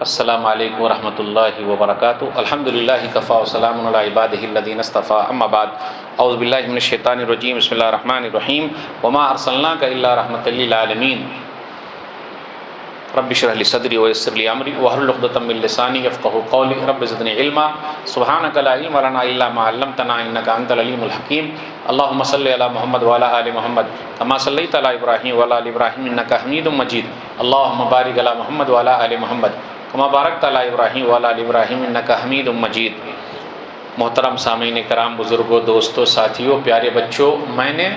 السلام علیکم ورحمۃ اللہ وبرکاتہ۔ الحمدللہ کفا وسلام علی عبادہ الذین اصطفیٰ، اما بعد، اعوذ باللہ من الشیطان الرجیم، بسم اللہ الرحمن الرحیم۔ وما ارسلناک الا رحمۃ للعالمین۔ رب اشرح لی صدری ویسر لی امری واحلل عقدۃ من لسانی یفقہوا قولی، رب زدنی علما سبحانک لا علم لنا الا ما علمتنا انک انت العلیم الحکیم۔ اللہم صلی علی محمد وعلی آل محمد کما صلیت علی ابراہیم وعلی آل ابراہیم انک حمید مجید۔ اللہم بارک علی محمد وعلی آل محمد کما بارکت علی ابراہیم وعلی آل ابراہیم انک حمید مجید۔ محترم سامعین کرام، بزرگوں، دوستوں، ساتھیوں، پیارے بچوں، میں نے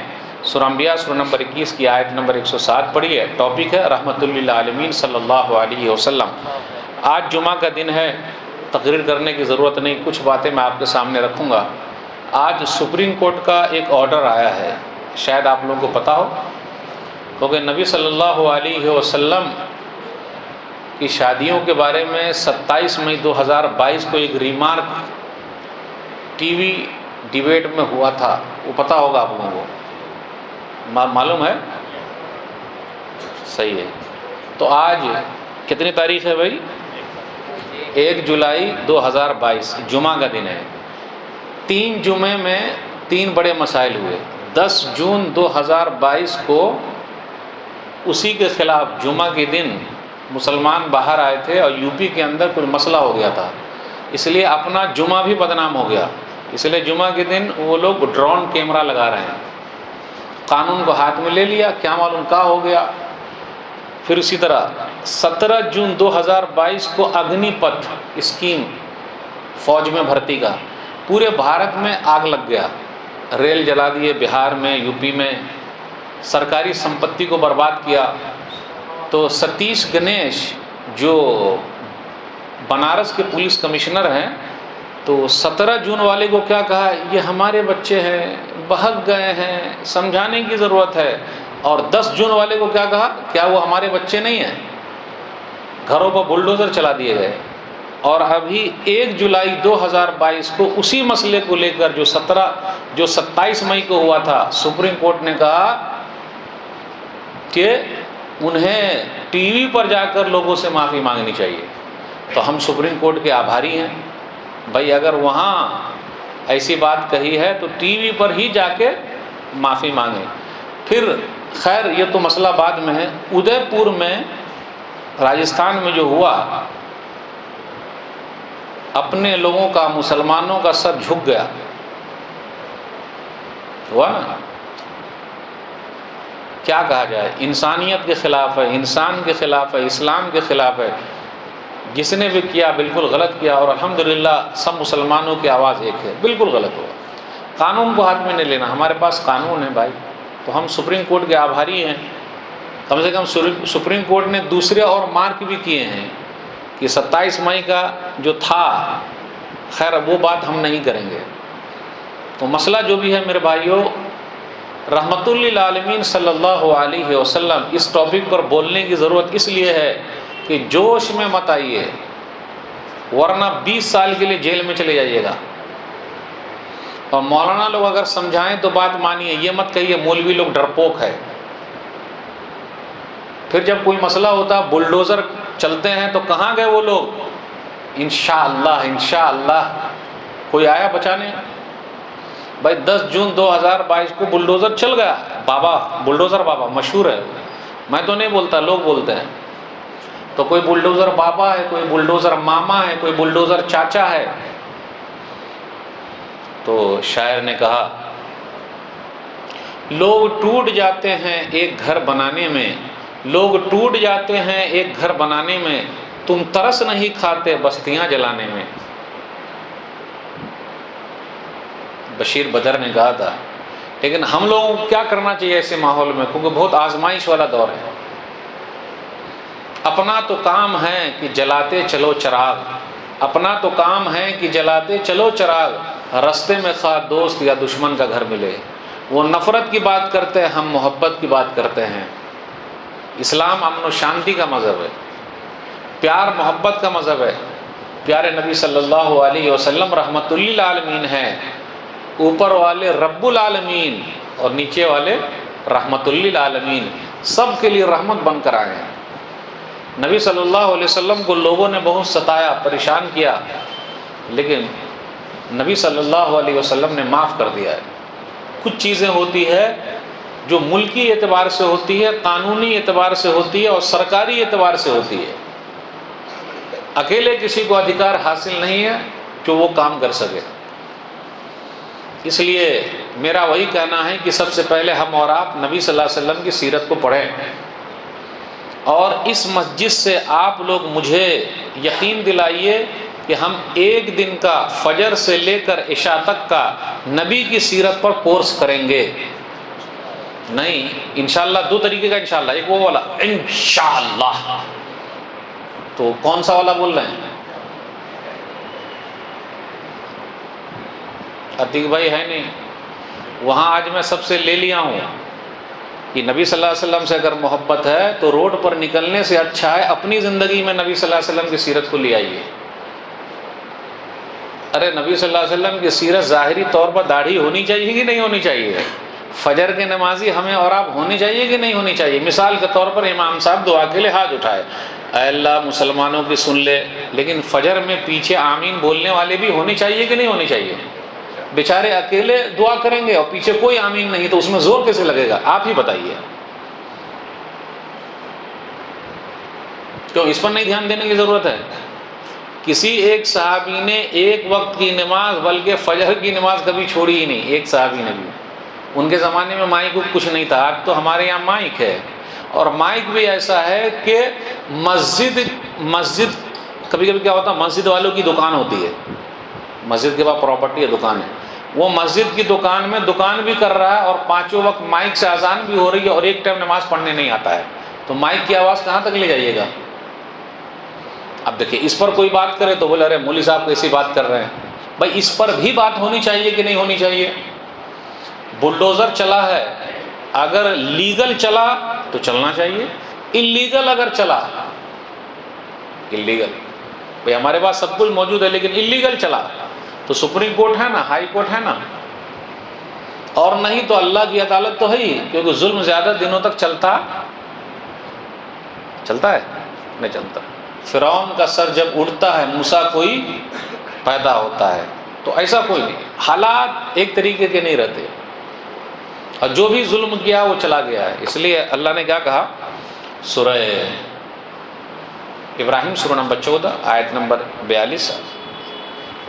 سورہ انبیاء سورہ نمبر 21 کی آیت نمبر 107 پڑھی ہے۔ ٹاپک ہے رحمت للعالمین صلی اللہ علیہ وسلم۔ آج جمعہ کا دن ہے، تقریر کرنے کی ضرورت نہیں، کچھ باتیں میں آپ کے سامنے رکھوں گا۔ آج سپریم کورٹ کا ایک آرڈر آیا ہے، شاید آپ لوگوں کو پتہ ہو، کیونکہ نبی صلی اللہ علیہ وسلم کی شادیوں کے بارے میں 27 مئی 2022 کو ایک ریمارک ٹی وی ڈیبیٹ میں ہوا تھا، وہ پتہ ہوگا آپ لوگوں کو، معلوم ہے؟ صحیح ہے۔ تو آج کتنی تاریخ ہے بھائی؟ 1 جولائی 2022، جمعہ کا دن ہے۔ 3 جمعے میں 3 بڑے مسائل ہوئے۔ 10 جون 2022 کو اسی کے خلاف جمعہ کے دن مسلمان باہر آئے تھے اور یو پی کے اندر کچھ مسئلہ ہو گیا تھا، اس لیے اپنا جمعہ بھی بدنام ہو گیا۔ اس لیے جمعہ کے دن وہ لوگ ڈرون کیمرہ لگا رہے ہیں، قانون کو ہاتھ میں لے لیا، کیا معلوم کیا ہو گیا۔ پھر اسی طرح 17 جون 2022 کو اگنی پتھ اسکیم فوج میں بھرتی کا پورے بھارت میں آگ لگ گیا، ریل جلا دیے بہار میں، یو پی میں، سرکاری سمپتی کو برباد کیا۔ تو ستیش گنیش جو بنارس کے پولیس کمشنر ہیں، تو 17 جون والے کو کیا کہا، یہ ہمارے بچے ہیں، بہک گئے ہیں، سمجھانے کی ضرورت ہے۔ اور 10 جون والے کو کیا کہا، کیا وہ ہمارے بچے نہیں ہیں؟ گھروں پر بلڈوزر چلا دیے گئے۔ اور ابھی 1 جولائی 2022 کو اسی مسئلے کو لے کر جو 27 مئی کو ہوا تھا، سپریم کورٹ نے کہا کہ انہیں ٹی وی پر جا کر لوگوں سے معافی مانگنی چاہیے۔ تو ہم سپریم کورٹ کے آبھاری ہیں بھائی، اگر وہاں ایسی بات کہی ہے تو ٹی وی پر ہی جا کے معافی مانگیں۔ پھر خیر یہ تو مسئلہ بعد میں ہے۔ ادے پور میں راجستھان میں جو ہوا، اپنے لوگوں کا، مسلمانوں کا سر جھک گیا، ہوا نا؟ کیا کہا جائے، انسانیت کے خلاف ہے، انسان کے خلاف ہے، اسلام کے خلاف ہے۔ جس نے بھی کیا بالکل غلط کیا، اور الحمدللہ سب مسلمانوں کی آواز ایک ہے، بالکل غلط ہوا۔ قانون کو ہاتھ میں نہیں لینا، ہمارے پاس قانون ہے بھائی، تو ہم سپریم کورٹ کے آبھاری ہیں۔ کم سے کم سپریم کورٹ نے دوسرے اور مارک بھی کیے ہیں کہ 27 مئی کا جو تھا، خیر وہ بات ہم نہیں کریں گے۔ تو مسئلہ جو بھی ہے میرے بھائیوں، رحمت للعالمین صلی اللہ علیہ وسلم، اس ٹاپک پر بولنے کی ضرورت اس لیے ہے کہ جوش میں مت آئیے، ورنہ 20 سال کے لیے جیل میں چلے جائیے گا۔ اور مولانا لوگ اگر سمجھائیں تو بات مانیے، یہ مت کہیے مولوی لوگ ڈرپوک ہے۔ پھر جب کوئی مسئلہ ہوتا بلڈوزر چلتے ہیں تو کہاں گئے وہ لوگ؟ انشاءاللہ انشاءاللہ کوئی آیا بچانے؟ بھائی 10 جون 2022 کو بلڈوزر چل گیا، بابا بلڈوزر بابا مشہور ہے، میں تو نہیں بولتا، لوگ بولتے ہیں۔ تو کوئی بلڈوزر بابا ہے، کوئی بلڈوزر ماما ہے، کوئی بلڈوزر چاچا ہے۔ تو شاعر نے کہا، لوگ ٹوٹ جاتے ہیں ایک گھر بنانے میں، لوگ ٹوٹ جاتے ہیں ایک گھر بنانے میں، تم ترس نہیں کھاتے بستیاں جلانے میں۔ بشیر بدر نے کہا تھا۔ لیکن ہم لوگوں کو کیا کرنا چاہیے ایسے ماحول میں، کیونکہ بہت آزمائش والا دور ہے۔ اپنا تو کام ہے کہ جلاتے چلو چراغ، اپنا تو کام ہے کہ جلاتے چلو چراغ، رستے میں خواہ دوست یا دشمن کا گھر ملے۔ وہ نفرت کی بات کرتے ہیں، ہم محبت کی بات کرتے ہیں۔ اسلام امن و شانتی کا مذہب ہے، پیار محبت کا مذہب ہے۔ پیارے نبی صلی اللہ علیہ وسلم رحمت للعالمین ہیں، اوپر والے رب العالمین اور نیچے والے رحمت للعالمین، سب کے لیے رحمت بن کر آئے ہیں۔ نبی صلی اللہ علیہ وسلم کو لوگوں نے بہت ستایا، پریشان کیا، لیکن نبی صلی اللہ علیہ وسلم نے معاف کر دیا ہے۔ کچھ چیزیں ہوتی ہے جو ملکی اعتبار سے ہوتی ہے، قانونی اعتبار سے ہوتی ہے اور سرکاری اعتبار سے ہوتی ہے، اکیلے کسی کو ادھیکار حاصل نہیں ہے کہ وہ کام کر سکے۔ اس لیے میرا وہی کہنا ہے کہ سب سے پہلے ہم اور آپ نبی صلی اللہ علیہ وسلم کی سیرت کو پڑھیں، اور اس مسجد سے آپ لوگ مجھے یقین دلائیے کہ ہم ایک دن کا فجر سے لے کر عشاء تک کا نبی کی سیرت پر کورس کریں گے۔ نہیں، انشاءاللہ دو طریقے کا انشاءاللہ، ایک وہ والا انشاءاللہ، تو کون سا والا بول رہے ہیں؟ عتیق بھائی ہے نہیں وہاں، آج میں سب سے لے لیا ہوں کہ نبی صلی اللہ علیہ وسلم سے اگر محبت ہے تو روڈ پر نکلنے سے اچھا ہے اپنی زندگی میں نبی صلی اللہ علیہ وسلم کی سیرت کو لے آئیے۔ ارے نبی صلی اللہ علیہ وسلم کی سیرت ظاہری طور پر داڑھی ہونی چاہیے کہ نہیں ہونی چاہیے؟ فجر کے نمازی ہمیں اور آپ ہونی چاہیے کہ نہیں ہونی چاہیے؟ مثال کے طور پر امام صاحب دعا کے لیے ہاتھ اٹھائے، اے اللہ مسلمانوں کی سن لے، لیکن فجر میں پیچھے آمین بولنے والے بھی ہونی چاہیے کہ نہیں ہونی چاہیے؟ بیچارے اکیلے دعا کریں گے اور پیچھے کوئی آمین نہیں تو اس میں زور کیسے لگے گا؟ آپ ہی بتائیے، کیوں اس پر نہیں دھیان دینے کی ضرورت ہے؟ کسی ایک صحابی نے ایک وقت کی نماز بلکہ فجر کی نماز کبھی چھوڑی ہی نہیں، ایک صحابی نے بھی۔ ان کے زمانے میں مائک کچھ نہیں تھا، آج تو ہمارے یہاں مائک ہے، اور مائک بھی ایسا ہے کہ مسجد کبھی کبھی کیا ہوتا ہے، مسجد والوں کی دکان ہوتی ہے، مسجد کے بعد پراپرٹی ہے، دکان ہے، وہ مسجد کی دکان میں دکان بھی کر رہا ہے اور پانچوں وقت مائک سے اذان بھی ہو رہی ہے اور ایک ٹائم نماز پڑھنے نہیں آتا ہے، تو مائک کی آواز کہاں تک لے جائیے گا؟ اب دیکھیں اس پر کوئی بات کرے تو بولے ارے مولوی صاحب کیسی بات کر رہے ہیں؟ بھائی اس پر بھی بات ہونی چاہیے کہ نہیں ہونی چاہیے؟ بلڈوزر چلا ہے، اگر لیگل چلا تو چلنا چاہیے، اللیگل اگر چلا، اللیگل بھئی ہمارے پاس سب کچھ موجود ہے لیکن اللیگل چلا تو سپریم کورٹ ہے نا، ہائی کورٹ ہے نا، اور نہیں تو اللہ کی عدالت تو ہے ہی، کیونکہ ظلم زیادہ دنوں تک چلتا ہے نہیں چلتا۔ فرعون کا سر جب اڑتا ہے موسیٰ کوئی پیدا ہوتا ہے، تو ایسا کوئی نہیں، حالات ایک طریقے کے نہیں رہتے، اور جو بھی ظلم کیا وہ چلا گیا ہے۔ اس لیے اللہ نے کیا کہا؟ سورہ ابراہیم سورہ نمبر 14 آیت نمبر 42،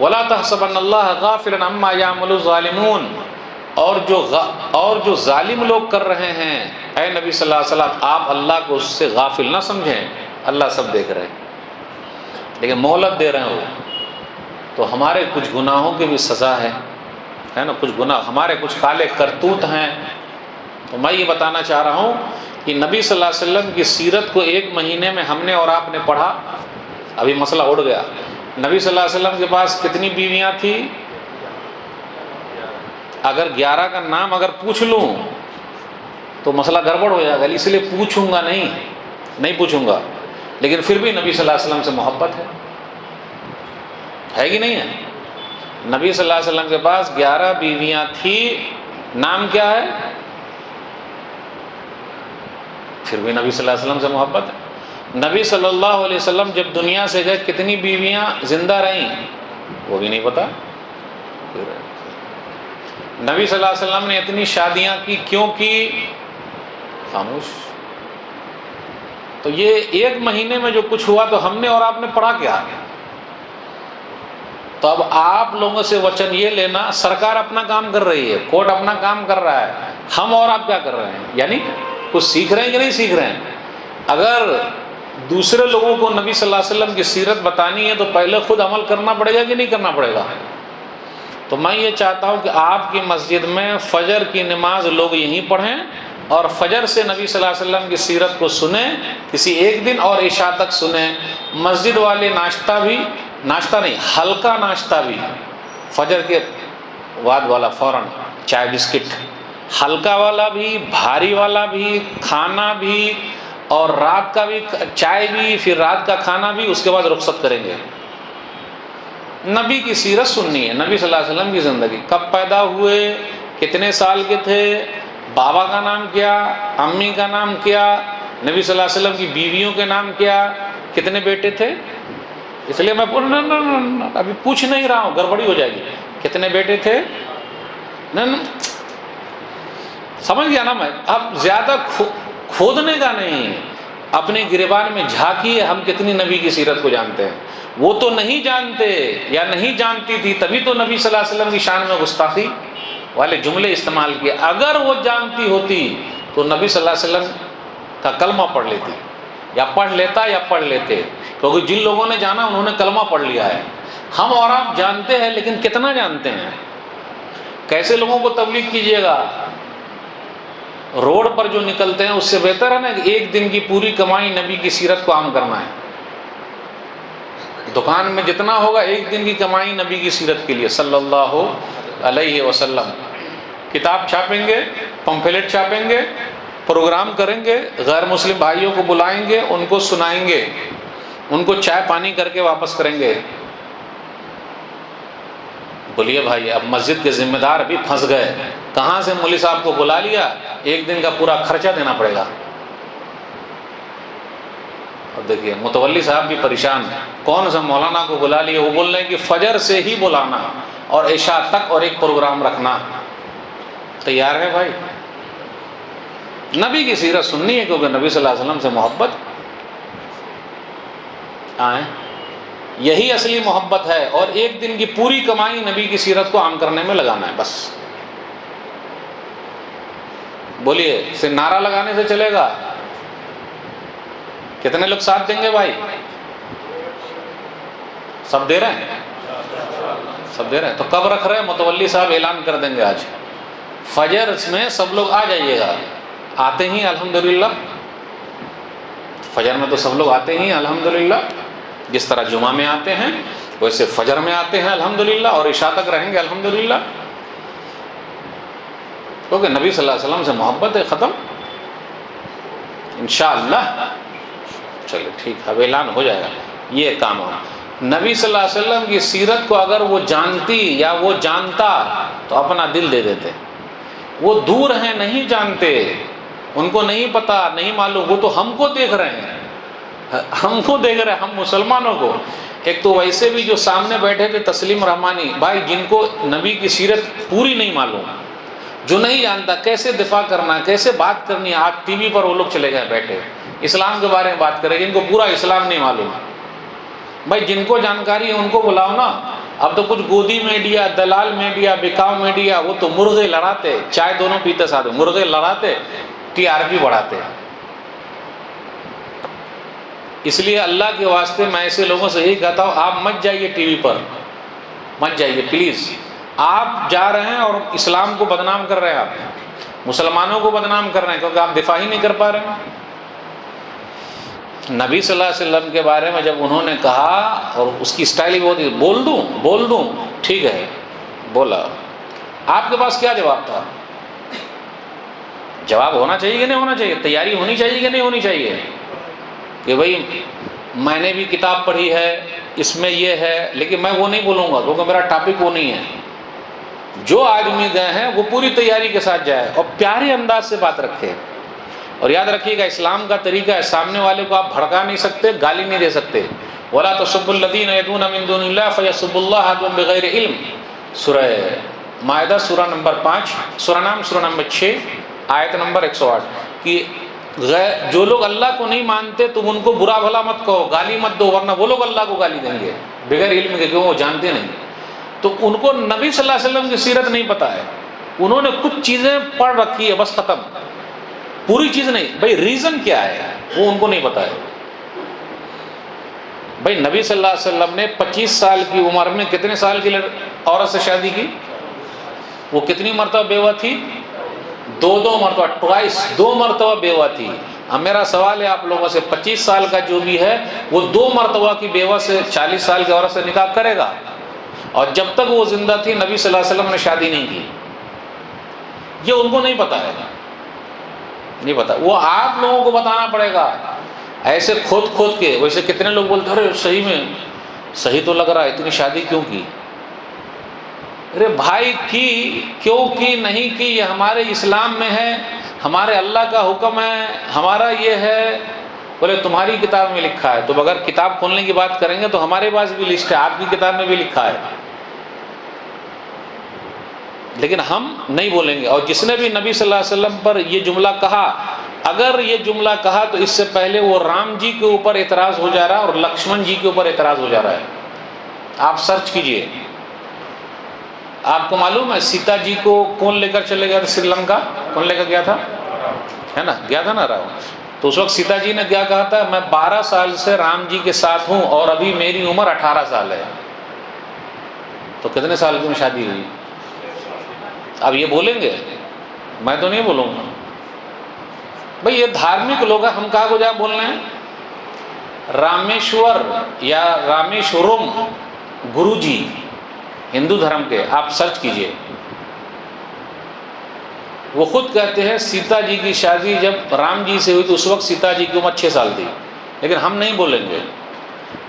وَلَا تَحْسَبَنَّ اللَّهَ غَافِلًا عَمَّا يَعْمَلُ الظَّالِمُونَ، اور جو ظالم لوگ کر رہے ہیں، اے نبی صلی اللہ علیہ وسلم آپ اللہ کو اس سے غافل نہ سمجھیں، اللہ سب دیکھ رہے ہیں، لیکن مہلت دے رہے ہو تو ہمارے کچھ گناہوں کی بھی سزا ہے نا، کچھ گناہ ہمارے کچھ کالے کرتوت ہیں۔ تو میں یہ بتانا چاہ رہا ہوں کہ نبی صلی اللہ علیہ وسلم کی سیرت کو ایک مہینے میں ہم نے اور آپ نے پڑھا، ابھی مسئلہ اڑ گیا۔ نبی صلی اللہ علیہ وسلم کے پاس کتنی بیویاں تھیں؟ اگر 11 کا نام اگر پوچھ لوں تو مسئلہ گڑبڑ ہو جائے گا، اس لیے پوچھوں گا نہیں پوچھوں گا، لیکن پھر بھی نبی صلی اللہ علیہ وسلم سے محبت ہے کہ نہیں ہے؟ نبی صلی اللہ علیہ وسلم کے پاس 11 بیویاں تھیں، نام کیا ہے؟ پھر بھی نبی صلی اللہ علیہ وسلم سے محبت ہے۔ نبی صلی اللہ علیہ وسلم جب دنیا سے گئے کتنی بیویاں زندہ رہیں وہ بھی نہیں پتا۔ نبی صلی اللہ علیہ وسلم نے اتنی شادیاں کی کیوں کی؟ خاموش۔ تو یہ ایک مہینے میں جو کچھ ہوا تو ہم نے اور آپ نے پڑھا کیا؟ تو اب آپ لوگوں سے وچن یہ لینا، سرکار اپنا کام کر رہی ہے، کورٹ اپنا کام کر رہا ہے، ہم اور آپ کیا کر رہے ہیں؟ یعنی کچھ سیکھ رہے ہیں کہ نہیں سیکھ رہے ہیں؟ اگر دوسرے لوگوں کو نبی صلی اللہ علیہ وسلم کی سیرت بتانی ہے تو پہلے خود عمل کرنا پڑے گا کہ نہیں کرنا پڑے گا؟ تو میں یہ چاہتا ہوں کہ آپ کی مسجد میں فجر کی نماز لوگ یہیں پڑھیں اور فجر سے نبی صلی اللہ علیہ وسلم کی سیرت کو سنیں، کسی ایک دن، اور عشاء تک سنیں۔ مسجد والے ناشتہ نہیں، ہلکا ناشتہ بھی، فجر کے بعد والا فوراً چائے بسکٹ، ہلکا والا بھی، بھاری والا بھی، کھانا بھی، اور رات کا بھی چائے بھی، پھر رات کا کھانا بھی، اس کے بعد رخصت کریں گے۔ نبی کی سیرت سننی ہے، نبی صلی اللہ علیہ وسلم کی زندگی، کب پیدا ہوئے، کتنے سال کے تھے، بابا کا نام کیا، امی کا نام کیا، نبی صلی اللہ علیہ وسلم کی بیویوں کے نام کیا، کتنے بیٹے تھے؟ اس لیے میں ابھی پوچھ نہیں رہا ہوں، گڑبڑی ہو جائے گی. کتنے بیٹے تھے؟ سمجھ گیا نا میں؟ اب زیادہ کھودنے کا نہیں، اپنے گریبان میں جھانکیے ہم کتنی نبی کی سیرت کو جانتے ہیں. وہ تو نہیں جانتے یا نہیں جانتی تھی، تبھی تو نبی صلی اللہ علیہ وسلم کی شان میں گستاخی والے جملے استعمال کیے. اگر وہ جانتی ہوتی تو نبی صلی اللہ علیہ وسلم کا کلمہ پڑھ لیتی، یا پڑھ لیتا یا پڑھ لیتے، کیونکہ جن لوگوں نے جانا انہوں نے کلمہ پڑھ لیا ہے. ہم اور آپ جانتے ہیں لیکن کتنا جانتے ہیں؟ کیسے لوگوں کو تبلیغ کیجیے گا؟ روڈ پر جو نکلتے ہیں اس سے بہتر ہے نا کہ ایک دن کی پوری کمائی نبی کی سیرت کو عام کرنا ہے. دکان میں جتنا ہوگا ایک دن کی کمائی نبی کی سیرت کے لیے صلی اللہ علیہ وسلم. کتاب چھاپیں گے، پمفلیٹ چھاپیں گے، پروگرام کریں گے، غیر مسلم بھائیوں کو بلائیں گے، ان کو سنائیں گے، ان کو چائے پانی کر کے واپس کریں گے. بولیے بھائی اب مسجد کے ذمہ دار بھی پھنس گئے، کہاں سے مولوی صاحب کو بلا لیا، ایک دن کا پورا خرچہ دینا پڑے گا. اب دیکھیے متولی صاحب بھی پریشان ہیں، کون سا مولانا کو بلا لیے، وہ بول رہے ہیں کہ فجر سے ہی بلانا اور عشاء تک اور ایک پروگرام رکھنا. تیار ہے بھائی؟ نبی کی سیرت سننی ہے کیونکہ نبی صلی اللہ علیہ وسلم سے محبت آئیں، یہی اصلی محبت ہے. اور ایک دن کی پوری کمائی نبی کی سیرت کو عام کرنے میں لگانا ہے بس. بولیے صرف نعرہ لگانے سے چلے گا؟ کتنے لوگ ساتھ دیں گے بھائی؟ سب دے رہے ہیں؟ سب دے رہے ہیں تو کب رکھ رہے ہیں؟ متولی صاحب اعلان کر دیں گے آج فجر میں سب لوگ آ جائیے گا. آتے ہی الحمدللہ، فجر میں تو سب لوگ آتے ہی الحمدللہ، جس طرح جمعہ میں آتے ہیں ویسے فجر میں آتے ہیں الحمدللہ، اور عشاء تک رہیں گے الحمدللہ، کیونکہ نبی صلی اللہ علیہ وسلم سے محبت ہے. ختم انشاءاللہ. چلے ٹھیک ہے، اب اعلان ہو جائے گا یہ کام ہو. نبی صلی اللہ علیہ وسلم کی سیرت کو اگر وہ جانتی یا وہ جانتا تو اپنا دل دے دیتے. وہ دور ہیں، نہیں جانتے، ان کو نہیں پتا، نہیں معلوم. وہ تو ہم کو دیکھ رہے ہیں، ہم کو دیکھ رہے ہیں، ہم مسلمانوں کو. ایک تو ویسے بھی جو سامنے بیٹھے تھے تسلیم رحمانی بھائی، جن کو نبی کی سیرت پوری نہیں معلوم، جو نہیں جانتا کیسے دفاع کرنا، کیسے بات کرنی ہے. آج ٹی وی پر وہ لوگ چلے گئے بیٹھے، اسلام کے بارے میں بات کریں، جن کو پورا اسلام نہیں معلوم. بھائی جن کو جانکاری ہے ان کو بلاؤ نا. اب تو کچھ گودی میڈیا، دلال میڈیا، بکاؤ میڈیا، وہ تو مرغے لڑاتے، چائے دونوں پیتے ساتھ، مرغے لڑاتے، ٹی آر پی بڑھاتے. اس لیے اللہ کے واسطے میں ایسے لوگوں سے یہی کہتا ہوں، آپ مت جائیے ٹی وی پر، مت جائیے پلیز. آپ جا رہے ہیں اور اسلام کو بدنام کر رہے ہیں، آپ مسلمانوں کو بدنام کر رہے ہیں، کیونکہ آپ دفاع ہی نہیں کر پا رہے ہیں. نبی صلی اللہ علیہ وسلم کے بارے میں جب انہوں نے کہا، اور اس کی اسٹائل بھی ہوتی، بول دوں ٹھیک ہے بولا. آپ کے پاس کیا جواب تھا؟ جواب ہونا چاہیے کہ نہیں ہونا چاہیے؟ تیاری ہونی چاہیے کہ نہیں ہونی چاہیے؟ کہ بھائی میں نے بھی کتاب پڑھی ہے، اس میں یہ ہے، لیکن میں وہ نہیں بولوں گا کیونکہ میرا ٹاپک وہ نہیں ہے. جو آدمی گئے ہیں وہ پوری تیاری کے ساتھ جائے اور پیارے انداز سے بات رکھے. اور یاد رکھیے گا اسلام کا طریقہ ہے، سامنے والے کو آپ بھڑکا نہیں سکتے، گالی نہیں دے سکتے. وَلَا تَسُبُّوا الَّذِينَ يَدْعُونَ مِن دُونِ اللَّهِ فَيَسُبُّوا اللَّهَ عَدْوًا بِغَيْرِ عِلْمٍ. سورہ مائدہ سورہ نمبر 5، سورہ نمبر 6، آیت نمبر 108 کہ جو لوگ اللہ کو نہیں مانتے تم ان کو برا بھلا مت کہو، گالی مت دو، ورنہ وہ لوگ اللہ کو گالی دیں گے بغیر علم کے، کیوں وہ جانتے نہیں. تو ان کو نبی صلی اللہ علیہ وسلم کی سیرت نہیں پتہ ہے، انہوں نے کچھ چیزیں پڑھ رکھی ہے بس، ختم. پوری چیز نہیں. بھائی ریزن کیا ہے وہ ان کو نہیں پتا ہے. بھائی نبی صلی اللہ علیہ وسلم نے 25 سال کی عمر میں کتنے سال کی عورت سے شادی کی؟ وہ کتنی مرتبہ بیوہ تھی؟ 2 مرتبہ، ٹوائس، 2 مرتبہ بیوہ تھی. اب میرا سوال ہے آپ لوگوں سے، 25 سال کا جو بھی ہے وہ 2 مرتبہ کی بیوہ سے 40 سال کی عورت سے نکاح کرے گا؟ اور جب تک وہ زندہ تھی نبی صلی اللہ علیہ وسلم نے شادی نہیں کی. یہ ان کو نہیں پتا ہے، نہیں پتا. وہ آپ لوگوں کو بتانا پڑے گا. ایسے کھود کے ویسے کتنے لوگ بولتے ہیں ارے صحیح میں صحیح تو لگ رہا ہے، اتنی شادی کیوں کی؟ ارے بھائی کی کیوں کی نہیں کی یہ ہمارے اسلام میں ہے. ہمارے اللہ کا حکم ہے، ہمارا یہ ہے، بولے تمہاری کتاب میں لکھا ہے، تو اگر کتاب کھولنے کی بات کریں گے تو ہمارے پاس بھی لسٹ ہے، آپ کی کتاب میں بھی لکھا ہے، لیکن ہم نہیں بولیں گے۔ اور جس نے بھی نبی صلی اللہ علیہ وسلم پر یہ جملہ کہا، اگر یہ جملہ کہا تو اس سے پہلے وہ رام جی کے اوپر اعتراض ہو جا رہا ہے اور لکشمن جی کے اوپر اعتراض ہو جا رہا ہے۔ آپ سرچ کیجئے، آپ کو معلوم ہے سیتا جی کو کون لے کر چلے گیا تھا سری لنکا؟ کون لے کر گیا تھا؟ ہے نا، گیا تھا نا راؤ۔ تو اس وقت سیتا جی نے کیا کہا تھا؟ میں 12 سال سے رام جی کے ساتھ ہوں اور ابھی میری عمر 18 سال ہے۔ تو کتنے سال کی میں شادی ہوئی؟ اب یہ بولیں گے؟ میں تو نہیں بولوں گا بھئی، یہ دھارمک لوگ ہیں، ہم کہاں کو جا بول رہے ہیں؟ رامیشور یا رامیشورم گرو جی ہندو دھرم کے، آپ سرچ کیجئے، وہ خود کہتے ہیں سیتا جی کی شادی جب رام جی سے ہوئی تو اس وقت سیتا جی کی عمر 6 سال تھی، لیکن ہم نہیں بولیں گے۔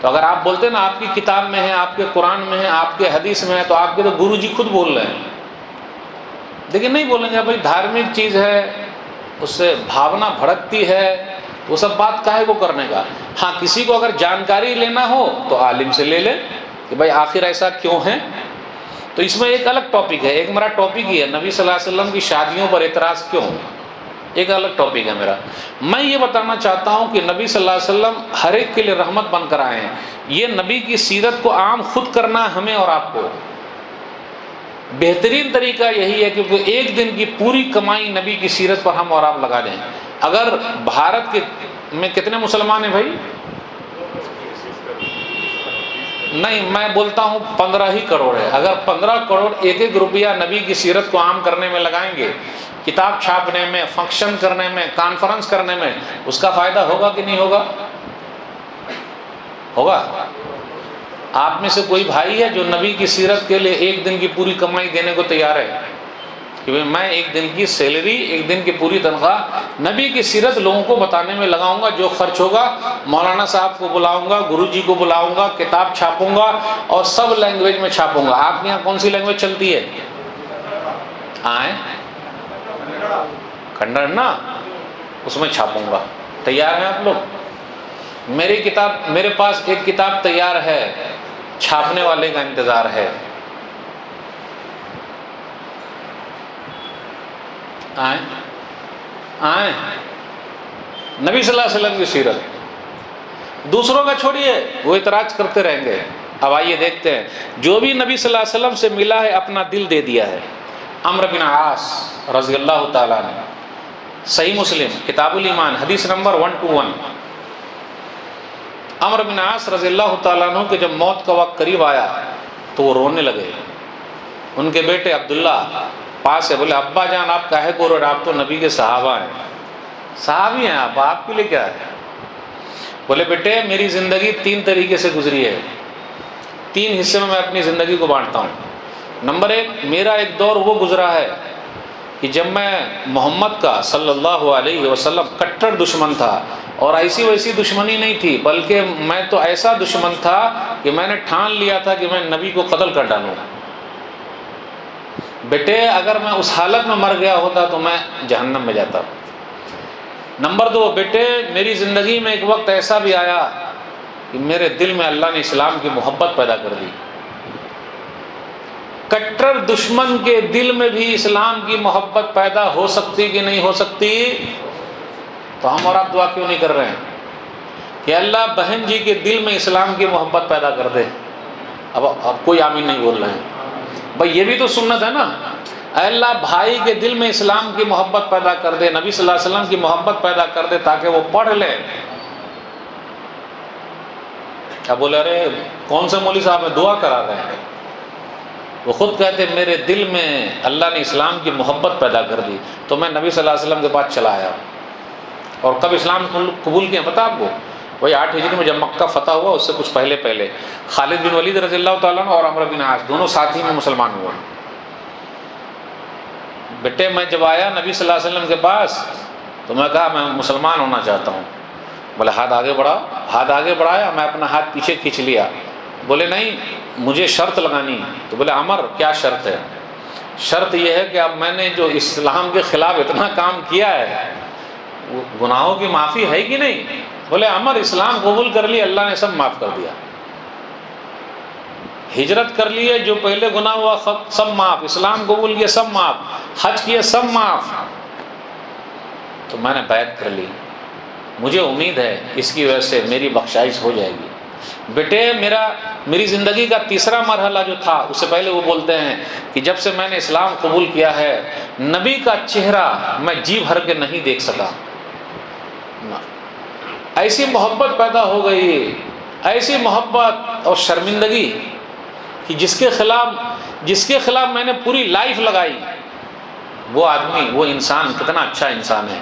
تو اگر آپ بولتے ہیں نا آپ کی کتاب میں ہے، آپ کے قرآن میں ہے، آپ کے حدیث میں ہے، تو آپ کے تو گرو جی خود بول رہے ہیں، لیکن نہیں بولیں گے بھائی دھارمک چیز ہے، اس سے بھاونا بھڑکتی ہے، وہ سب بات کاہے کو کرنے کا۔ ہاں کسی کو اگر جانکاری لینا ہو تو عالم سے لے لے کہ بھائی آخر ایسا کیوں ہے۔ تو اس میں ایک الگ ٹاپک ہے، ایک میرا ٹاپک ہی ہے نبی صلی اللہ علیہ وسلم کی شادیوں پر اعتراض کیوں، ایک الگ ٹاپک ہے میرا۔ میں یہ بتانا چاہتا ہوں کہ نبی صلی اللہ علیہ وسلم ہر ایک کے لیے رحمت بن کر آئے ہیں، یہ نبی کی سیرت کو عام خود کرنا ہے ہمیں اور آپ کو۔ بہترین طریقہ یہی ہے کہ ایک دن کی پوری کمائی نبی کی سیرت پر ہم اور آپ لگا دیں۔ اگر بھارت کے میں کتنے مسلمان ہیں بھائی؟ نہیں، میں بولتا ہوں 15 ہی کروڑ ہے۔ اگر 15 کروڑ ایک ایک روپیہ نبی کی سیرت کو عام کرنے میں لگائیں گے، کتاب چھاپنے میں، فنکشن کرنے میں، کانفرنس کرنے میں، اس کا فائدہ ہوگا کہ نہیں ہوگا؟ ہوگا۔ آپ میں سے کوئی بھائی ہے جو نبی کی سیرت کے لیے ایک دن کی پوری کمائی دینے کو تیار ہے کہ میں ایک دن کی سیلری، ایک دن کی پوری تنخواہ نبی کی سیرت لوگوں کو بتانے میں لگاؤں گا، جو خرچ ہوگا مولانا صاحب کو بلاؤں گا، گرو جی کو بلاؤں گا، کتاب چھاپوں گا اور سب لینگویج میں چھاپوں گا۔ آپ کے یہاں کون سی لینگویج چلتی ہے؟ آئیں کنڑ نا، اس میں چھاپوں گا۔ تیار ہیں آپ لوگ؟ میری کتاب، میرے پاس ایک کتاب تیار ہے، چھاپنے والے کا انتظار ہے۔ آئیں آئیں، نبی صلی اللہ علیہ وسلم کی سیرت دوسروں کا چھوڑیے، وہ اعتراض کرتے رہیں گے۔ اب آئیے دیکھتے ہیں، جو بھی نبی صلی اللہ علیہ وسلم سے ملا ہے اپنا دل دے دیا ہے۔ عمرو بن عاص رضی اللہ تعالیٰ عنہ، صحیح مسلم کتاب الایمان حدیث نمبر 121، عمرو بن عاص رضی اللہ تعالیٰ عنہ کہ جب موت کا وقت قریب آیا تو وہ رونے لگے۔ ان کے بیٹے عبداللہ پاس ہے، بولے ابا جان آپ کاہے کو رو رہے؟ آپ تو نبی کے صحابہ ہیں، صحابی ہیں آپ کے لیے کیا ہے؟ بولے بیٹے میری زندگی 3 طریقے سے گزری ہے، 3 حصے میں اپنی زندگی کو بانٹتا ہوں۔ نمبر 1، میرا ایک دور وہ گزرا ہے کہ جب میں محمد کا صلی اللہ علیہ وسلم کٹر دشمن تھا، اور ایسی ویسی دشمنی نہیں تھی، بلکہ میں تو ایسا دشمن تھا کہ میں نے ٹھان لیا تھا کہ میں نبی کو قتل کر ڈالوں۔ بیٹے اگر میں اس حالت میں مر گیا ہوتا تو میں جہنم میں جاتا۔ نمبر 2، بیٹے میری زندگی میں ایک وقت ایسا بھی آیا کہ میرے دل میں اللہ نے اسلام کی محبت پیدا کر دی۔ کٹر دشمن کے دل میں بھی اسلام کی محبت پیدا ہو سکتی کہ نہیں ہو سکتی؟ تو ہم اور آپ دعا کیوں نہیں کر رہے ہیں کہ اللہ بہن جی کے دل میں اسلام کی محبت پیدا کر دے؟ اب کوئی آمین نہیں بول رہے ہیں بھائی، یہ بھی تو سنت ہے نا۔ اے اللہ بھائی کے دل میں اسلام کی محبت پیدا کر دے، نبی صلی اللہ علیہ وسلم کی محبت پیدا کر دے تاکہ وہ پڑھ لے۔ کیا بولے؟ ارے کون سے مولوی صاحب ہیں، دعا کرا رہے ہیں؟ وہ خود کہتے میرے دل میں اللہ نے اسلام کی محبت پیدا کر دی، تو میں نبی صلی اللہ علیہ وسلم کے پاس چلا آیا۔ اور کب اسلام قبول کیا پتہ آپ کو؟ وہی 8 ہجری میں جب مکہ فتح ہوا، اس سے کچھ پہلے خالد بن ولید رضی اللہ تعالیٰ عنہ اور عمرو بن عاص دونوں ساتھ ہی میں مسلمان ہوئے۔ بیٹے میں جب آیا نبی صلی اللہ علیہ وسلم کے پاس تو میں کہا میں مسلمان ہونا چاہتا ہوں۔ بولے ہاتھ آگے بڑھاؤ۔ ہاتھ آگے بڑھایا، میں اپنا ہاتھ پیچھے کھینچ لیا۔ بولے نہیں مجھے شرط لگانی ہے۔ تو بولے عمر کیا شرط ہے؟ شرط یہ ہے کہ اب میں نے جو اسلام کے خلاف اتنا کام کیا ہے وہ گناہوں کی معافی ہے کہ نہیں؟ بولے عمر اسلام قبول کر لی اللہ نے سب معاف کر دیا، ہجرت کر لیے جو پہلے گناہ ہوا سب معاف، اسلام قبول کیا سب معاف، حج کیا سب معاف، تو میں نے بیعت کر لی، مجھے امید ہے اس کی وجہ سے میری بخشائش ہو جائے گی۔ بیٹے میری زندگی کا تیسرا مرحلہ جو تھا، اس سے پہلے وہ بولتے ہیں کہ جب سے میں نے اسلام قبول کیا ہے نبی کا چہرہ میں جی بھر کے نہیں دیکھ سکا، ایسی محبت پیدا ہو گئی، ایسی محبت اور شرمندگی کہ جس کے خلاف میں نے پوری لائف لگائی، وہ آدمی وہ انسان کتنا اچھا انسان ہے۔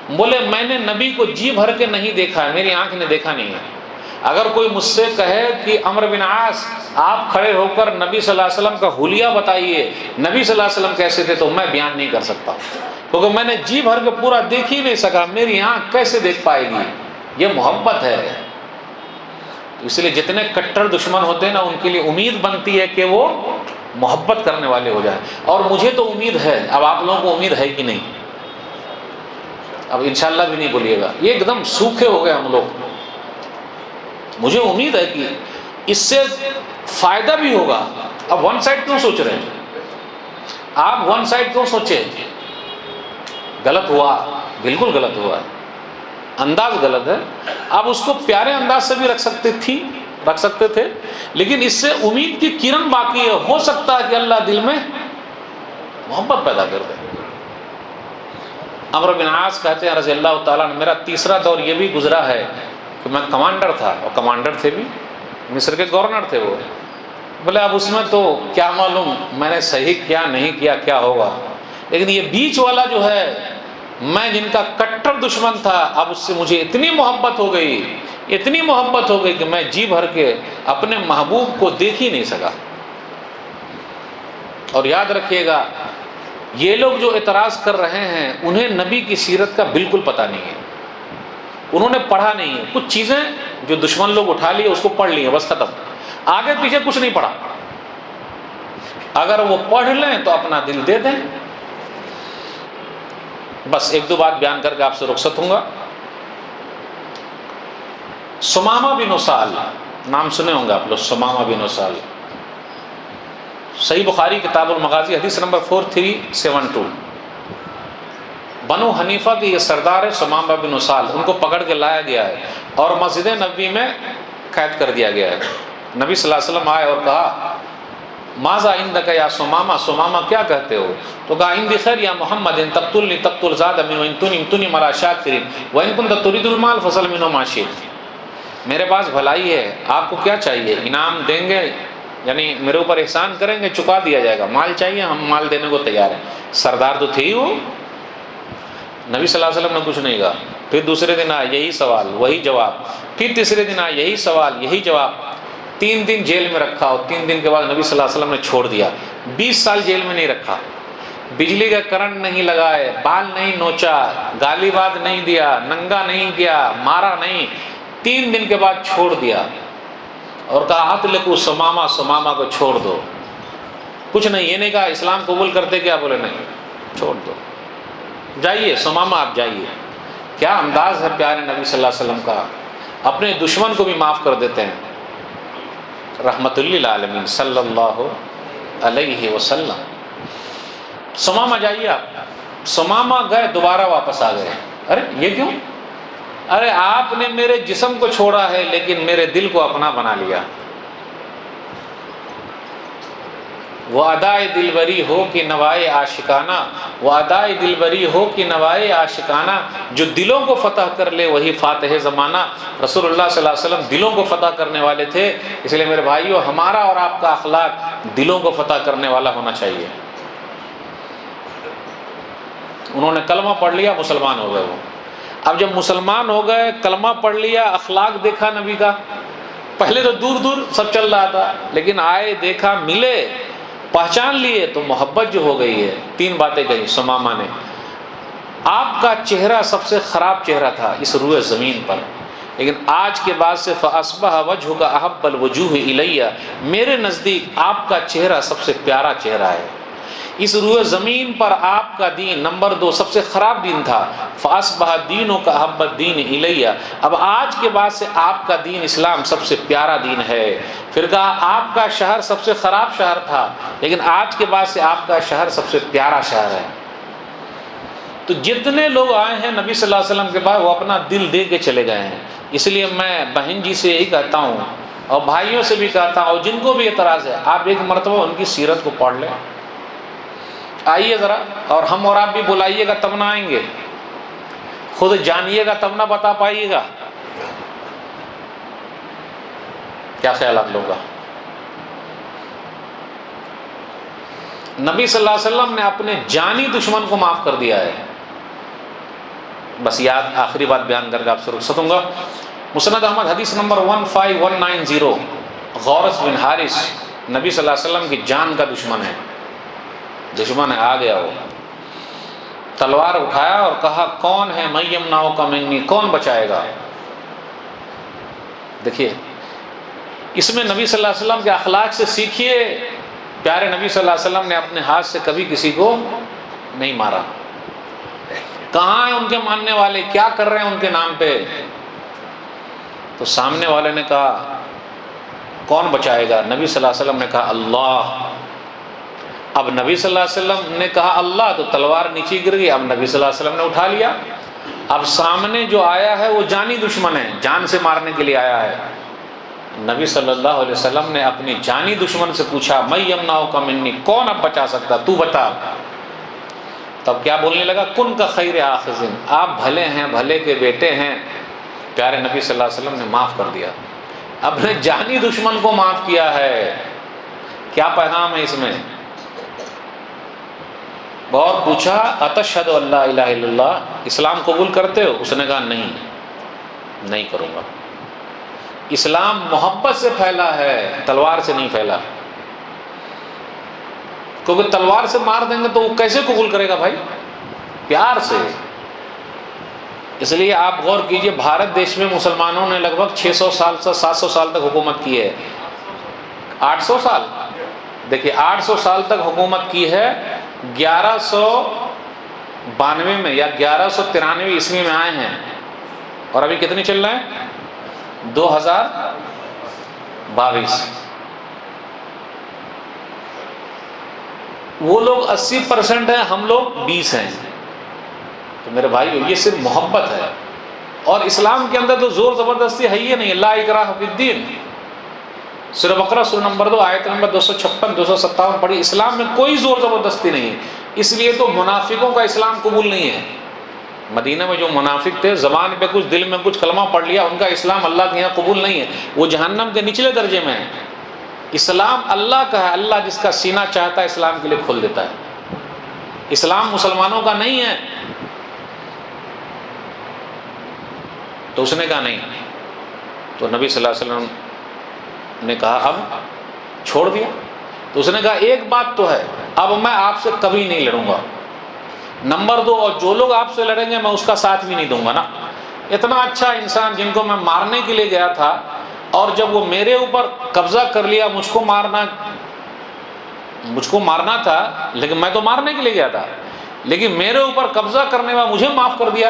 بولے میں نے نبی کو جی بھر کے نہیں دیکھا ہے، میری آنکھ نے دیکھا نہیں ہے۔ اگر کوئی مجھ سے کہے کہ عمرو بن عاص آپ کھڑے ہو کر نبی صلی اللہ علیہ وسلم کا حلیہ بتائیے، نبی صلی اللہ علیہ وسلم کیسے تھے، تو میں بیان نہیں کر سکتا، کیونکہ میں نے جی بھر کے پورا دیکھ ہی نہیں سکا، میری آنکھ کیسے دیکھ پائے گی؟ یہ محبت ہے۔ اس لیے جتنے کٹر دشمن ہوتے ہیں نا، ان کے لیے امید بنتی ہے کہ وہ محبت کرنے والے ہو جائیں، اور مجھے تو امید ہے۔ اب آپ لوگوں کو امید ہے کہ نہیں؟ اب انشاءاللہ بھی نہیں بولیے گا، یہ ایک دم سوکھے ہو گئے ہم لوگ۔ مجھے امید ہے کہ اس سے فائدہ بھی ہوگا۔ اب ون سائڈ کیوں سوچ رہے ہیں آپ؟ ون سائڈ کیوں سوچے؟ غلط ہوا، بالکل غلط ہوا، انداز غلط ہے۔ آپ اس کو پیارے انداز سے بھی رکھ سکتے تھے، لیکن اس سے امید کی کرن باقی ہے، ہو سکتا ہے کہ اللہ دل میں محبت پیدا کر دے۔ عمرو بن عاص کہتے ہیں رضی اللہ تعالیٰ عنہ، میرا تیسرا دور یہ بھی گزرا ہے کہ میں کمانڈر تھا، اور کمانڈر تھے بھی، مصر کے گورنر تھے وہ۔ بولے اب اس میں تو کیا معلوم میں نے صحیح کیا نہیں کیا، کیا ہوگا، لیکن یہ بیچ والا جو ہے، میں جن کا کٹر دشمن تھا، اب اس سے مجھے اتنی محبت ہو گئی کہ میں جی بھر کے اپنے محبوب کو دیکھ ہی نہیں سکا۔ اور یاد رکھیے گا، یہ لوگ جو اعتراض کر رہے ہیں انہیں نبی کی سیرت کا بالکل پتہ نہیں ہے، انہوں نے پڑھا نہیں ہے۔ کچھ چیزیں جو دشمن لوگ اٹھا لیے اس کو پڑھ لیے، بس ختم، آگے پیچھے کچھ نہیں پڑھا۔ اگر وہ پڑھ لیں تو اپنا دل دے دیں۔ بس ایک دو بات بیان کر کے آپ سے رخصت ہوں گا۔ ثمامہ بن اسال، نام سنے ہوں گے آپ لوگ، ثمامہ بن اسال، صحیح بخاری کتاب المغازی حدیث نمبر 4372۔ بنو حنیفہ کے یہ سردار ہے ثمامہ بن اسال، ان کو پکڑ کے لایا گیا ہے اور مسجد نبوی میں قید کر دیا گیا ہے۔ نبی صلی اللہ علیہ وسلم آئے اور کہا ماذا عندک یا ثمامہ، ثمامہ کیا کہتے ہو؟ تو کہا عندی خیر یا محمد، ان تقتلنی تقتل زاد من وان تنی ملا شاکرین وان کنت تريد المال فصل منه ما شئت۔ میرے پاس بھلائی ہے، آپ کو کیا چاہیے؟ انعام دیں گے، یعنی میرے اوپر احسان کریں گے، چکا دیا جائے گا۔ مال چاہیے، ہم مال دینے کو تیار ہیں۔ سردار تو تھے ہی وہ۔ نبی صلی اللہ علیہ وسلم نے کچھ نہیں کہا۔ پھر دوسرے دن آیا یہی سوال، وہی جواب، پھر تیسرے دن آیا یہی سوال، یہی جواب۔ 3 دن جیل میں رکھا، اور 3 دن کے بعد نبی صلی اللہ علیہ وسلم نے چھوڑ دیا۔ 20 سال جیل میں نہیں رکھا، بجلی کا کرنٹ نہیں لگائے، بال نہیں نوچا، گالی بات نہیں دیا، ننگا نہیں کیا، مارا نہیں، 3 دن کے بعد چھوڑ دیا اور کہا اطلقوا ثمامہ، ثمامہ کو چھوڑ دو۔ کچھ نہیں، یہ نہیں کہا اسلام قبول کرتے کیا، بولے نہیں، چھوڑ دو، جائیے ثمامہ آپ جائیے۔ کیا انداز ہے پیارے نبی صلی اللہ علیہ وسلم کا، اپنے دشمن کو بھی معاف کر دیتے ہیں، رحمت للعالمین صلی اللہ علیہ وسلم۔ ثمامہ جائیے آپ۔ ثمامہ گئے، دوبارہ واپس آ گئے۔ ارے یہ کیوں؟ ارے آپ نے میرے جسم کو چھوڑا ہے لیکن میرے دل کو اپنا بنا لیا۔ وہ ادائے دلبری ہو کہ نوائے عاشقانہ، وہ ادائے دلبری ہو کہ نوائے عاشقانہ، جو دلوں کو فتح کر لے وہی فاتح زمانہ۔ رسول اللہ صلی اللہ علیہ وسلم دلوں کو فتح کرنے والے تھے، اس لیے میرے بھائیو ہمارا اور آپ کا اخلاق دلوں کو فتح کرنے والا ہونا چاہیے۔ انہوں نے کلمہ پڑھ لیا، مسلمان ہو گئے وہ۔ اب جب مسلمان ہو گئے، کلمہ پڑھ لیا، اخلاق دیکھا نبی کا، پہلے تو دور دور سب چل رہا تھا، لیکن آئے، دیکھا، ملے، پہچان لیے تو محبت جو ہو گئی ہے۔ 3 باتیں کہی ثمامہ نے۔ آپ کا چہرہ سب سے خراب چہرہ تھا اس روئے زمین پر، لیکن آج کے بعد سے فَأَصْبَحَ وَجْهُكَ أَحَبَّ الْوُجُوهِ إِلَيَّ، میرے نزدیک آپ کا چہرہ سب سے پیارا چہرہ ہے۔ اس روئے زمین پر آپ کا دین نمبر 2 سب سے خراب دین تھا۔ فَأَصْبَحَ دِينُكَ أَحَبَّ الدِّينِ إِلَيَّ، اب آج کے بعد سے آپ کا دین اسلام سب سے پیارا دین ہے۔ پھر کہا آپ کا شہر سب سے خراب شہر تھا، لیکن آج کے بعد سے آپ کا شہر سب سے پیارا شہر ہے۔ تو جتنے لوگ آئے ہیں نبی صلی اللہ علیہ وسلم کے بعد وہ اپنا دل دے کے چلے گئے ہیں۔ اس لیے میں بہن جی سے یہی کہتا ہوں اور بھائیوں سے بھی کہتا ہوں، اور جن کو بھی اعتراض ہے، آپ ایک مرتبہ ان کی سیرت کو پڑھ لیں، آئیے ذرا، اور ہم اور آپ بھی بلائیے گا تب نہ آئیں گے، خود جانیے گا تب نہ بتا پائیے گا۔ کیا خیال آپ لوگوں کا؟ نبی صلی اللہ علیہ وسلم نے اپنے جانی دشمن کو معاف کر دیا ہے۔ بس یاد آخری بات بیان کر کے آپ سے رخصت ہوں گا۔ مسند احمد حدیث نمبر 15190، غورث بن حارث نبی صلی اللہ علیہ وسلم کی جان کا دشمن ہے، دشمن ہے، آ گیا وہ، تلوار اٹھایا اور کہا کون ہے من یمنعک منی، کون بچائے گا؟ دیکھیے اس میں نبی صلی اللہ علیہ وسلم کے اخلاق سے سیکھیے۔ پیارے نبی صلی اللہ علیہ وسلم نے اپنے ہاتھ سے کبھی کسی کو نہیں مارا۔ کہاں ہیں ان کے ماننے والے، کیا کر رہے ہیں ان کے نام پہ؟ تو سامنے والے نے کہا کون بچائے گا؟ نبی صلی اللہ علیہ وسلم نے کہا اللہ۔ اب نبی صلی اللہ علیہ وسلم نے کہا اللہ تو تلوار نیچے گر گئی، اب نبی صلی اللہ علیہ وسلم نے اٹھا لیا۔ اب سامنے جو آیا ہے وہ جانی دشمن ہے، جان سے مارنے کے لیے آیا ہے۔ نبی صلی اللہ علیہ وسلم نے اپنی جانی دشمن سے پوچھا من یمنعک منی، کون اب بچا سکتا، تو بتا۔ تب کیا بولنے لگا؟ کن کا خیر آخذ، آپ بھلے ہیں، بھلے کے بیٹے ہیں۔ پیارے نبی صلی اللہ علیہ وسلم نے معاف کر دیا، اپنے جانی دشمن کو معاف کیا ہے۔ کیا پیغام ہے اس میں؟ اور پوچھا اتشہد ان لا الہ الا اللہ، اسلام قبول کرتے ہو؟ اس نے کہا نہیں کروں گا۔ اسلام محبت سے پھیلا ہے، تلوار سے نہیں پھیلا، کیونکہ تلوار سے مار دیں گے تو وہ کیسے قبول کرے گا بھائی؟ پیار سے۔ اس لیے آپ غور کیجئے، بھارت دیش میں مسلمانوں نے لگ بھگ 600 سال سے 700 سال تک حکومت کی ہے۔ 800 سال، دیکھیے 800 سال تک حکومت کی ہے۔ 1192 میں یا 1193 عیسوی میں آئے ہیں، اور ابھی کتنے چل رہے ہیں؟ 2022۔ وہ لوگ 80% ہیں، ہم لوگ 20 ہیں۔ تو میرے بھائی یہ صرف محبت ہے، اور اسلام کے اندر تو زور زبردستی ہے ہی نہیں، لا اکراہ فی الدین۔ سورہ بقرہ سورہ نمبر 2 آیت نمبر 256 257 پڑھی، اسلام میں کوئی زور زبردستی نہیں ہے۔ اس لیے تو منافقوں کا اسلام قبول نہیں ہے۔ مدینہ میں جو منافق تھے، زبان پہ کچھ دل میں کچھ کلمہ پڑھ لیا، ان کا اسلام اللہ کے یہاں قبول نہیں ہے، وہ جہنم کے نچلے درجے میں ہے۔ اسلام اللہ کا ہے، اللہ جس کا سینہ چاہتا ہے اسلام کے لیے کھول دیتا ہے۔ اسلام مسلمانوں کا نہیں ہے۔ تو اس نے کہا نہیں، تو نبی صلی اللہ علیہ وسلم نے کہا اب چھوڑ دیا؟ تو اس نے کہا ایک بات تو ہے، اب میں آپ سے کبھی نہیں لڑوں گا، نمبر 2 اور جو لوگ آپ سے لڑیں گے میں اس کا ساتھ بھی نہیں دوں گا نا۔ اتنا اچھا انسان جن کو میں مارنے کے لیے گیا تھا، اور جب وہ میرے اوپر قبضہ کر لیا، مجھ کو مارنا تھا، لیکن میں تو مارنے کے لیے گیا تھا، لیکن میرے اوپر قبضہ کرنے والا مجھے معاف کر دیا۔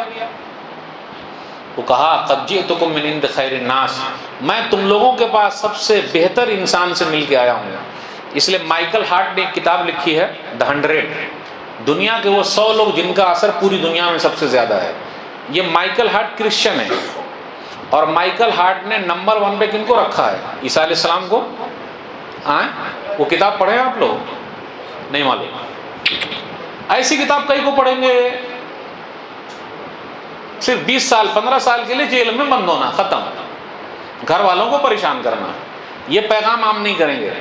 وہ کہا قد جئتکم من عند خیر الناس، میں تم لوگوں کے پاس سب سے بہتر انسان سے مل کے آیا ہوں۔ اس لیے مائیکل ہارٹ نے ایک کتاب لکھی ہے The 100، دنیا کے وہ 100 لوگ جن کا اثر پوری دنیا میں سب سے زیادہ ہے۔ یہ مائیکل ہارٹ کرسچن ہے، اور مائیکل ہارٹ نے نمبر 1 پہ کن کو رکھا ہے؟ عیسیٰ علیہ السلام کو۔ وہ کتاب پڑھیں آپ لوگ؟ نہیں معلوم؟ ایسی کتاب کئی کو پڑھیں گے؟ صرف 20 سال 15 سال کے لیے جیل میں بند ہونا، ختم، گھر والوں کو پریشان کرنا، یہ پیغام عام نہیں کریں گے۔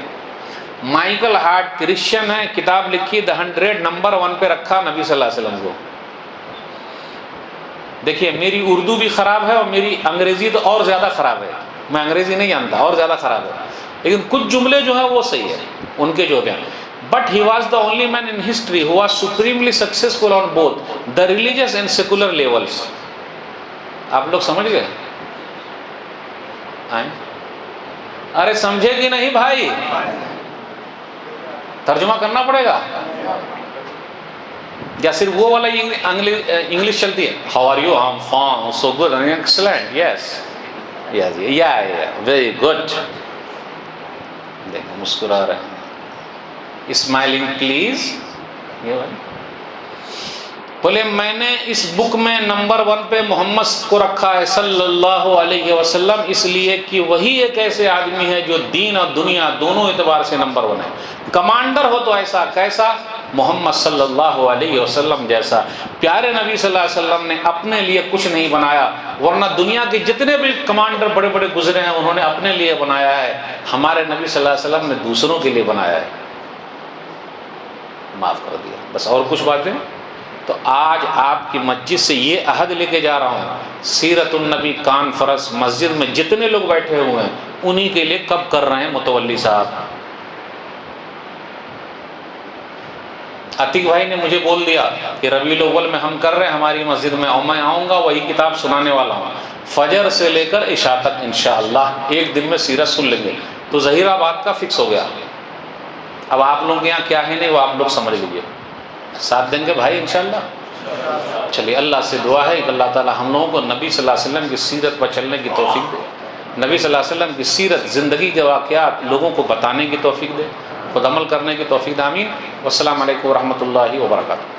مائیکل ہارٹ کرسچن ہے، کتاب لکھی The 100، نمبر 1 پہ رکھا نبی صلی اللہ علیہ وسلم کو۔ دیکھیے میری اردو بھی خراب ہے اور میری انگریزی تو اور زیادہ خراب ہے، میں انگریزی نہیں جانتا، اور زیادہ خراب ہے، لیکن کچھ جملے جو ہیں وہ صحیح ہے ان کے جو ہیں۔ But he was the only man in history who was supremely successful on both the religious and secular levels۔ آپ لوگ سمجھ گئے؟ آئیں، ارے سمجھے کہ نہیں بھائی؟ ترجمہ کرنا پڑے گا یا صرف وہ والا انگلش چلتی ہے؟ How are you? I am fine, so good, excellent, yes yes yeah very good. دیکھیں مسکرا رہے ہیں، اسمائلنگ پلیز. بولے میں نے اس بک میں نمبر 1 پہ محمد کو رکھا ہے صلی اللہ علیہ وسلم، اس لیے کہ وہی ایک ایسے آدمی ہے جو دین اور دنیا دونوں اعتبار سے نمبر 1 ہے. کمانڈر ہو تو ایسا کیسا؟ محمد صلی اللہ علیہ وسلم جیسا. پیارے نبی صلی اللہ علیہ وسلم نے اپنے لیے کچھ نہیں بنایا، ورنہ دنیا کے جتنے بھی کمانڈر بڑے بڑے گزرے ہیں انہوں نے اپنے لیے بنایا ہے. ہمارے نبی صلی اللہ علیہ وسلم نے دوسروں کے لیے بنایا ہے. معاف کر دیا بس. اور کچھ باتیں؟ تو آج آپ کی مسجد سے یہ عہد لے کے جا رہا ہوں، سیرت النبی کانفرنس مسجد میں جتنے لوگ بیٹھے ہوئے ہیں انہی کے لیے کب کر رہے ہیں متولی صاحب. عتیق بھائی نے مجھے بول دیا کہ ربیع الاول میں ہم کر رہے ہیں ہماری مسجد میں، اور میں آؤں گا وہی کتاب سنانے والا ہوں فجر سے لے کر عشاء تک انشاءاللہ. ایک دن میں سیرت سن لیں گے. تو ظہیر آباد کا فکس ہو گیا. اب آپ لوگوں کے یہاں کیا ہے نہیں وہ آپ لوگ سمجھ لیجیے. ساتھ دیں گے بھائی انشاءاللہ. چلیے اللہ سے دعا ہے کہ اللہ تعالی ہم لوگوں کو نبی صلی اللہ علیہ وسلم کی سیرت پر چلنے کی توفیق دے، نبی صلی اللہ علیہ وسلم کی سیرت زندگی کے واقعات لوگوں کو بتانے کی توفیق دے، خود عمل کرنے کی توفیق دے. آمین. والسلام علیکم ورحمۃ اللہ وبرکاتہ.